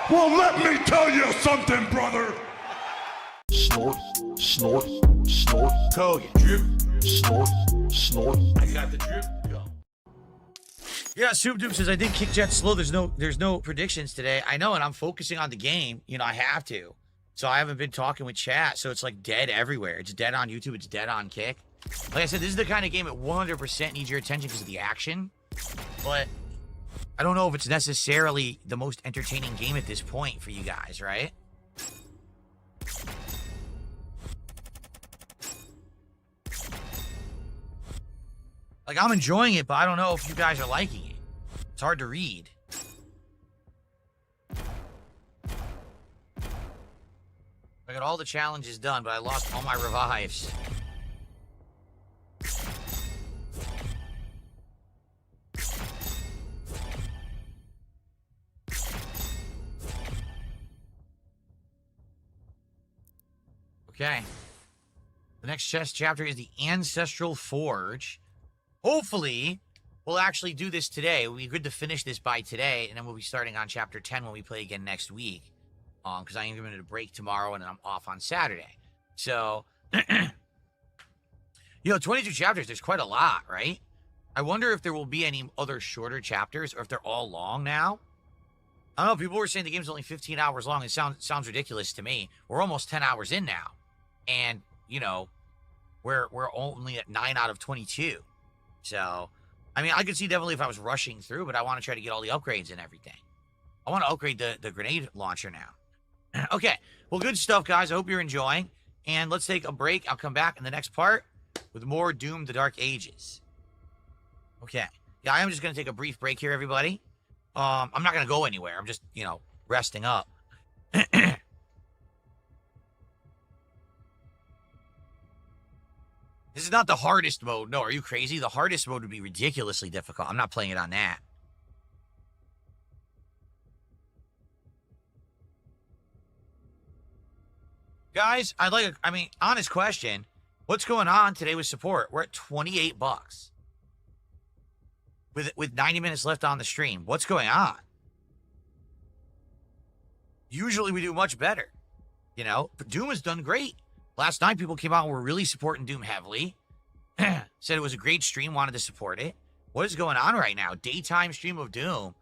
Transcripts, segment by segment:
Well, let me tell you something, brother. Snort, snort, snort. Kogan. Drip. Snort, snort. I got the drip. Go. Yeah, Soup Doom says I think Kickjet's slow. There's no predictions today. I know, and I'm focusing on the game. You know, I have to. So I haven't been talking with chat. So it's like dead everywhere. It's dead on YouTube. It's dead on Kick. Like I said, this is the kind of game that 100% needs your attention because of the action. But I don't know if it's necessarily the most entertaining game at this point for you guys, right? Like, I'm enjoying it, but I don't know if you guys are liking it. It's hard to read. I got all the challenges done, but I lost all my revives. Okay. The next chess chapter is the Ancestral Forge. Hopefully, we'll actually do this today. We'll be good to finish this by today, and then we'll be starting on chapter 10 when we play again next week. Because I am giving it a break tomorrow, and then I'm off on Saturday. So, 22 chapters, there's quite a lot, right? I wonder if there will be any other shorter chapters, or if they're all long now. I don't know, people were saying the game's only 15 hours long. It sounds ridiculous to me. We're almost 10 hours in now. And, you know, we're only at 9 out of 22. So, I mean, I could see definitely if I was rushing through, but I want to try to get all the upgrades and everything. I want to upgrade the grenade launcher now. Okay, well, good stuff, guys. I hope you're enjoying. And let's take a break. I'll come back in the next part with more Doom the Dark Ages. Okay. Yeah, I am just going to take a brief break here, everybody. I'm not going to go anywhere. I'm just, you know, resting up. This is not the hardest mode. No, are you crazy? The hardest mode would be ridiculously difficult. I'm not playing it on that. Guys, honest question. What's going on today with support? We're at 28 bucks. With 90 minutes left on the stream. What's going on? Usually we do much better. You know, but Doom has done great. Last night, people came out and were really supporting Doom heavily. Said it was a great stream, wanted to support it. What is going on right now? Daytime stream of Doom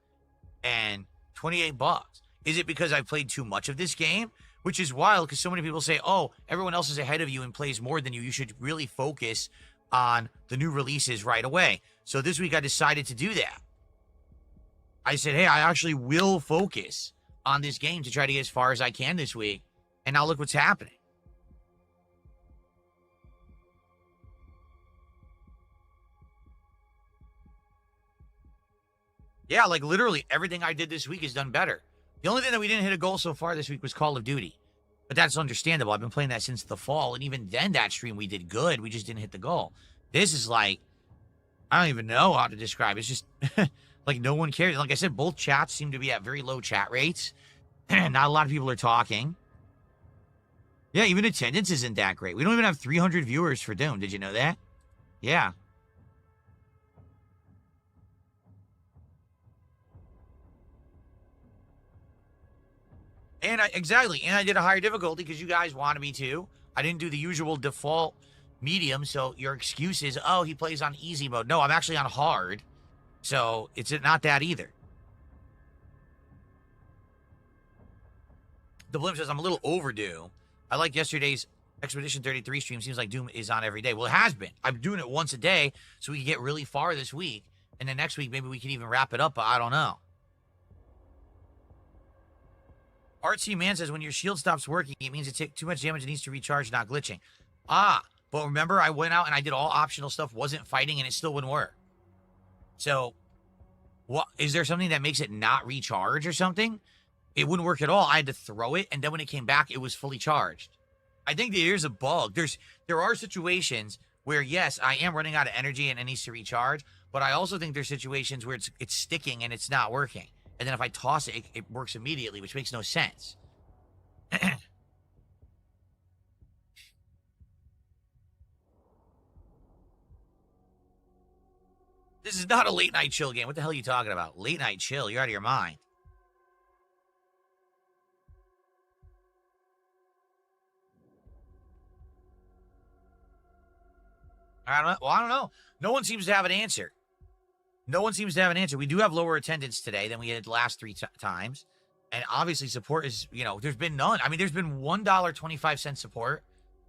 and 28 bucks. Is it because I played too much of this game? Which is wild because so many people say, oh, everyone else is ahead of you and plays more than you. You should really focus on the new releases right away. So this week I decided to do that. I said, hey, I actually will focus on this game to try to get as far as I can this week. And now look what's happening. Yeah, like literally everything I did this week is done better. The only thing that we didn't hit a goal so far this week was Call of Duty. But that's understandable. I've been playing that since the fall. And even then, that stream, we did good. We just didn't hit the goal. This is like, I don't even know how to describe it. It's just like no one cares. Like I said, both chats seem to be at very low chat rates. Not a lot of people are talking. Yeah, even attendance isn't that great. We don't even have 300 viewers for Doom. Did you know that? Yeah. And exactly. And I did a higher difficulty because you guys wanted me to. I didn't do the usual default medium. So your excuse is, oh, he plays on easy mode. No, I'm actually on hard. So it's not that either. The Blimp says, I'm a little overdue. I like yesterday's Expedition 33 stream. Seems like Doom is on every day. Well, it has been. I'm doing it once a day so we can get really far this week. And then next week, maybe we can even wrap it up. But I don't know. Artsy Man says, when your shield stops working, it means it takes too much damage and needs to recharge, not glitching. Ah, but remember, I went out and I did all optional stuff, wasn't fighting, and it still wouldn't work. So, what is there something that makes it not recharge or something? It wouldn't work at all. I had to throw it, and then when it came back, it was fully charged. I think there's a bug. There are situations where, yes, I am running out of energy and it needs to recharge, but I also think there's situations where it's sticking and it's not working. And then if I toss it, it works immediately, which makes no sense. This is not a late night chill game. What the hell are you talking about? Late night chill? You're out of your mind. I don't know. No one seems to have an answer. No one seems to have an answer. We do have lower attendance today than we had the last three times. And obviously support is, there's been none. I mean, there's been $1.25 support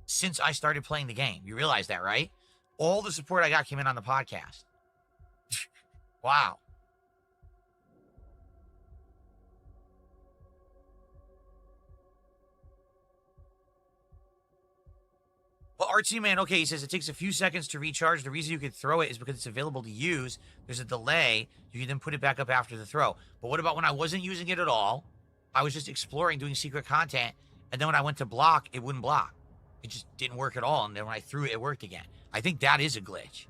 since I started playing the game. You realize that, right? All the support I got came in on the podcast. Wow. Well, Artsy Man, okay, he says it takes a few seconds to recharge. The reason you could throw it is because it's available to use. There's a delay. You can then put it back up after the throw. But what about when I wasn't using it at all? I was just exploring, doing secret content. And then when I went to block, it wouldn't block. It just didn't work at all. And then when I threw it, it worked again. I think that is a glitch.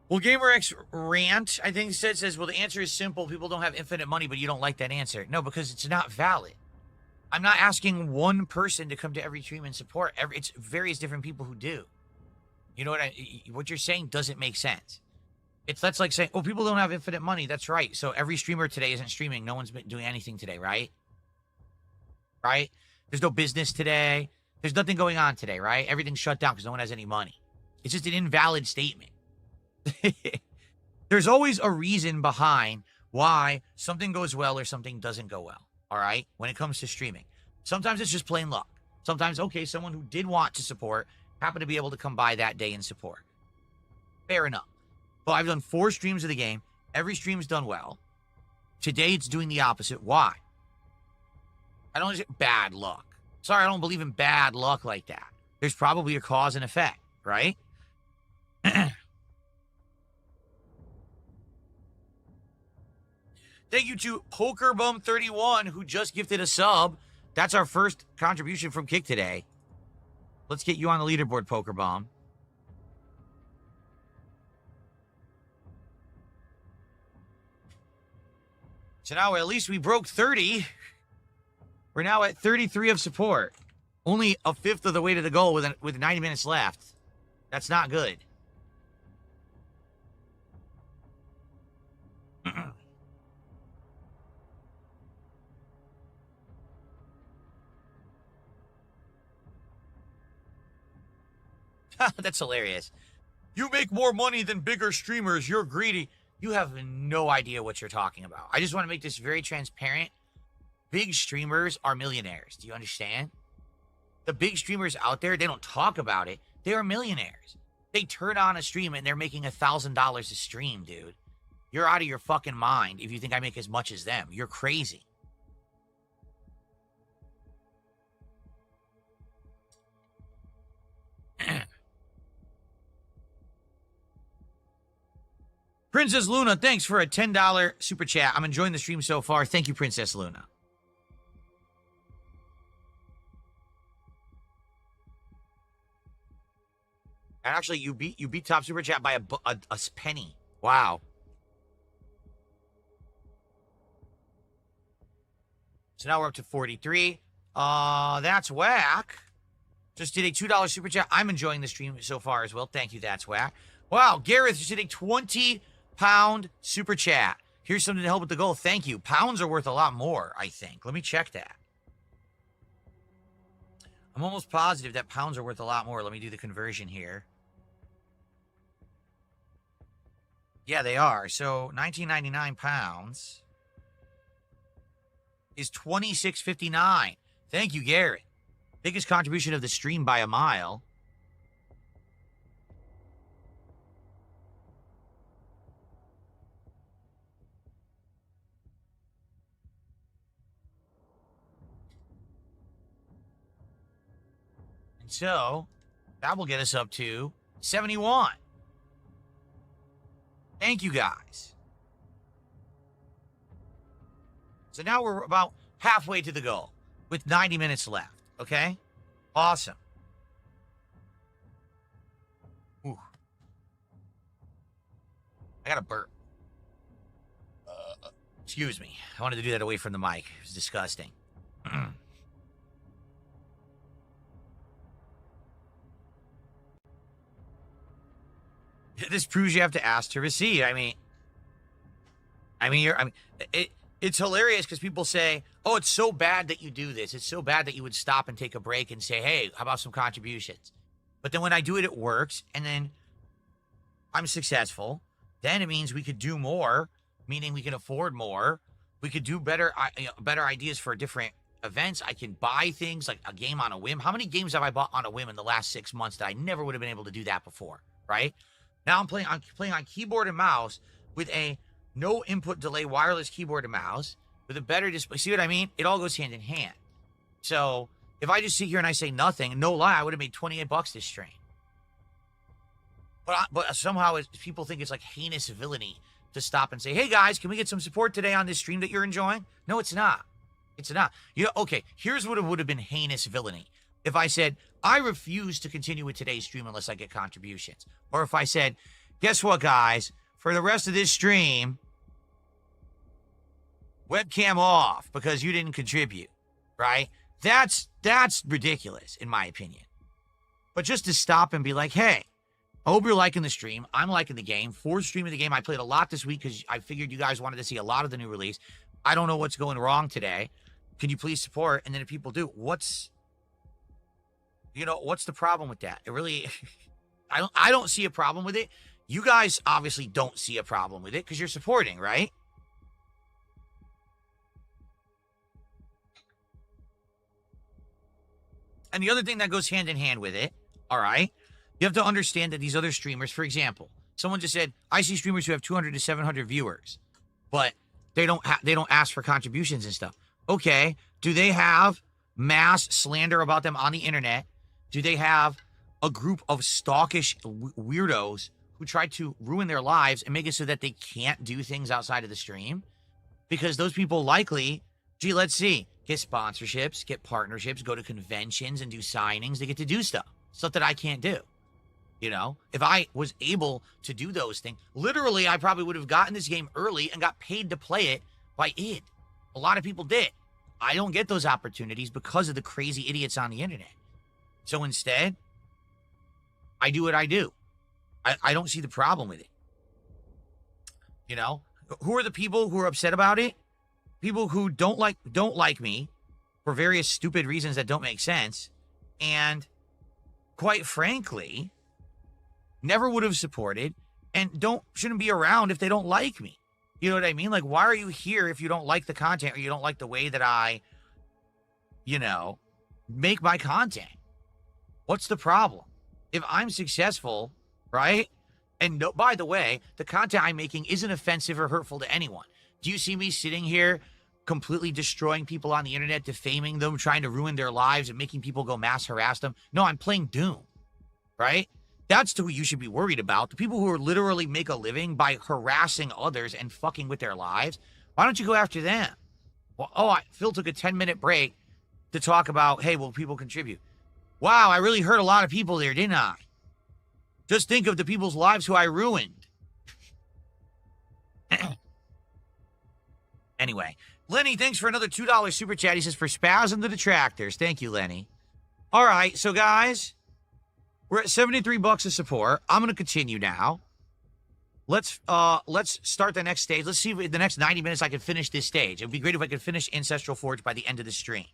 Well, GamerX Rant, I think, says, well, the answer is simple. People don't have infinite money, but you don't like that answer. No, because it's not valid. I'm not asking one person to come to every stream and support. It's various different people who do. You know what you're saying doesn't make sense. That's like saying, oh, people don't have infinite money. That's right. So every streamer today isn't streaming. No one's been doing anything today, right? Right? There's no business today. There's nothing going on today, right? Everything's shut down because no one has any money. It's just an invalid statement. There's always a reason behind why something goes well or something doesn't go well. All right. When it comes to streaming, sometimes it's just plain luck. Sometimes, okay, someone who did want to support happened to be able to come by that day and support. Fair enough. But I've done 4 streams of the game. Every stream's done well. Today it's doing the opposite. Why? I don't bad luck. Sorry, I don't believe in bad luck like that. There's probably a cause and effect, right? Thank you to PokerBum31, who just gifted a sub. That's our first contribution from Kick today. Let's get you on the leaderboard, PokerBum. So now at least we broke 30. We're now at 33 of support. Only a fifth of the way to the goal with 90 minutes left. That's not good. That's hilarious. You make more money than bigger streamers. You're greedy. You have no idea what you're talking about. I just want to make this very transparent. Big streamers are millionaires. Do you understand? The big streamers out there, they don't talk about it. They are millionaires. They turn on a stream and they're making $1,000 a stream, dude. You're out of your fucking mind if you think I make as much as them. You're crazy. Princess Luna, thanks for a $10 super chat. I'm enjoying the stream so far. Thank you, Princess Luna. And actually, you beat top super chat by a penny. Wow. So now we're up to 43. That's whack. Just did a $2 super chat. I'm enjoying the stream so far as well. Thank you, that's whack. Wow, Gareth just did a 20-pound super chat. Here's something to help with the goal. Thank you. Pounds are worth a lot more, I think. Let me check that. I'm almost positive that pounds are worth a lot more. Let me do the conversion here. Yeah, they are. So 19.99 pounds is 26.59. Thank you, Garrett. Biggest contribution of the stream by a mile. And so that will get us up to 71. Thank you, guys. So now we're about halfway to the goal with 90 minutes left. Okay? Awesome. Ooh. I got a burp. Excuse me. I wanted to do that away from the mic. It was disgusting. This proves you have to ask to receive. It's hilarious because people say, oh, it's so bad that you do this. It's so bad that you would stop and take a break and say, hey, how about some contributions? But then when I do it, it works. And then I'm successful. Then it means we could do more, meaning we can afford more. We could do better ideas for different events. I can buy things like a game on a whim. How many games have I bought on a whim in the last 6 months that I never would have been able to do that before, right? Now I'm playing on keyboard and mouse with a no input delay wireless keyboard and mouse with a better display. See what I mean? It all goes hand in hand. So if I just sit here and I say nothing, no lie, I would have made $28 this stream. But somehow people think it's like heinous villainy to stop and say, hey guys, can we get some support today on this stream that you're enjoying? No, it's not. It's not. Okay, here's what it would have been heinous villainy. If I said, I refuse to continue with today's stream unless I get contributions. Or if I said, guess what, guys? For the rest of this stream, webcam off because you didn't contribute, right? That's ridiculous, in my opinion. But just to stop and be like, hey, I hope you're liking the stream. I'm liking the game. For streaming the game, I played a lot this week because I figured you guys wanted to see a lot of the new release. I don't know what's going wrong today. Can you please support? And then if people do, what's the problem with that? It really, I don't see a problem with it. You guys obviously don't see a problem with it because you're supporting, right? And the other thing that goes hand in hand with it, all right, you have to understand that these other streamers, for example, someone just said, I see streamers who have 200 to 700 viewers, but they don't ask for contributions and stuff. Okay, do they have mass slander about them on the internet? Do they have a group of stalkish weirdos who try to ruin their lives and make it so that they can't do things outside of the stream? Because those people likely, let's see, get sponsorships, get partnerships, go to conventions and do signings. They get to do stuff that I can't do. If I was able to do those things, literally, I probably would have gotten this game early and got paid to play it by id. A lot of people did. I don't get those opportunities because of the crazy idiots on the internet. So instead, I do what I do. I don't see the problem with it. Who are the people who are upset about it? People who don't like me for various stupid reasons that don't make sense, and quite frankly, never would have supported and shouldn't be around if they don't like me. You know what I mean? Like, why are you here if you don't like the content or you don't like the way that I, make my content? What's the problem? If I'm successful, right? And no, by the way, the content I'm making isn't offensive or hurtful to anyone. Do you see me sitting here completely destroying people on the internet, defaming them, trying to ruin their lives and making people go mass harass them? No, I'm playing Doom, right? That's who you should be worried about. The people who are literally make a living by harassing others and fucking with their lives. Why don't you go after them? Well, Phil took a 10-minute break to talk about, hey, will people contribute? Wow, I really hurt a lot of people there, didn't I? Just think of the people's lives who I ruined. Anyway, Lenny, thanks for another $2 super chat. He says, for Spaz and the Detractors. Thank you, Lenny. All right, so guys, we're at $73 of support. I'm going to continue now. Let's start the next stage. Let's see if in the next 90 minutes I can finish this stage. It would be great if I could finish Ancestral Forge by the end of the stream.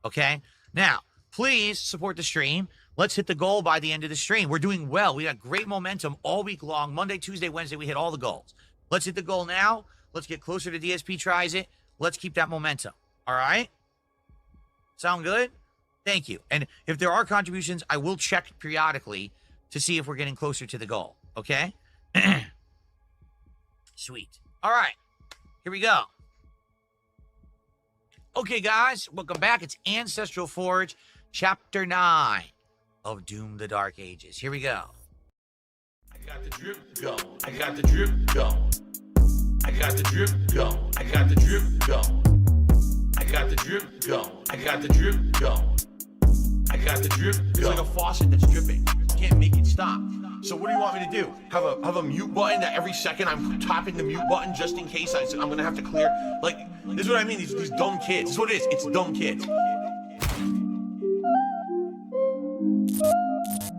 Okay? Now, please support the stream. Let's hit the goal by the end of the stream. We're doing well. We got great momentum all week long. Monday, Tuesday, Wednesday, we hit all the goals. Let's hit the goal now. Let's get closer to DSP tries it. Let's keep that momentum. All right? Sound good? Thank you. And if there are contributions, I will check periodically to see if we're getting closer to the goal. Okay? Sweet. All right. Here we go. Okay, guys. Welcome back. It's Ancestral Forge, Chapter 9 of Doom the Dark Ages. Here we go. I got the drip going. I got the drip going. I got the drip going. I got the drip going. I got the drip going. I got the drip going. I got the drip going. It's like a faucet that's dripping. You can't make it stop. So what do you want me to do? Have a mute button that every second I'm tapping the mute button just in case I'm gonna have to clear? Like, this is what I mean, these dumb kids. This is what it is. It's dumb kids.